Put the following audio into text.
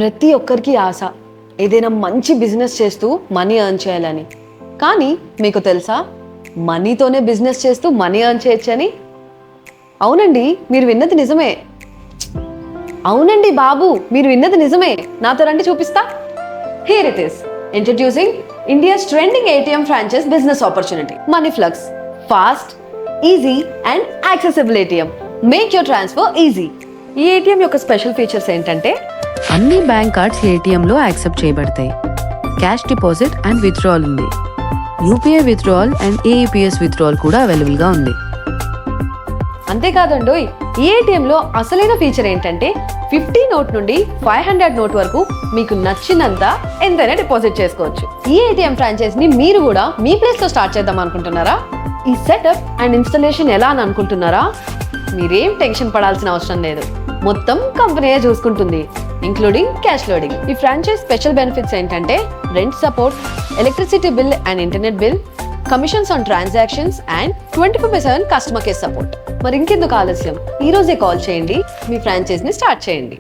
ప్రతి ఒక్కరికి ఆశ ఏదైనా మంచి బిజినెస్ చేస్తూ మనీ ఎర్న్ చేయాలని. కానీ మీకు తెలుసా, మనీతోనే బిజినెస్ చేస్తూ మనీ ఎర్న్ చేయొచ్చని? అవునండి, మీరు విన్నది నిజమే. అవునండి బాబు, మీరు విన్నది నిజమే. నాతో రండి చూపిస్తా. Here it is. Introducing India's trending ATM franchise business opportunity, Moneyflux. Fast, easy and accessible ATM. Make your transfer easy. ఈ ATM యొక్క స్పెషల్ ఫీచర్స్ ఏంటంటే, అన్ని బ్యాంక్ కార్డ్స్ ATM లో యాక్సెప్ట్ చేయబడతాయి. క్యాష్ డిపాజిట్ అండ్ విత్డ్రావల్ ఉంది. UPI withdrawal and AEPS withdrawal కూడా available గా ఉంది. అంతేకాదండోయ్, ఈ ATM లో అసలైన ఫీచర్ ఏంటంటే 50 నోట్ నుండి 500 నోట్ వరకు మీకు నచ్చినంత ఎంతైనా డిపాజిట్ చేసుకోవచ్చు. ఈ ATM ఫ్రాంచైజ్ ని మీరు కూడా మీ ప్లేస్ లో స్టార్ట్ చేద్దాం అనుకుంటున్నారా? ఈ సెటప్ అండ్ ఇన్స్టలేషన్ ఎలా అని అనుకుంటున్నారా? మీరేం టెన్షన్ పడాల్సిన అవసరం లేదు. మొత్తం కంపెనీయే చూసుకుంటుంది, ఇంక్లూడింగ్ క్యాష్ లోడింగ్. ఈ ఫ్రాంచైజ్ స్పెషల్ బెనిఫిట్స్ ఏంటంటే rent support, electricity bill and internet bill, commissions on transactions and 24/7 customer care support. మరి ఇంకెందుకు ఆలస్యం, ఈ రోజే కాల్ చేయండి, మీ ఫ్రాంచైజ్ ని స్టార్ట్ చేయండి.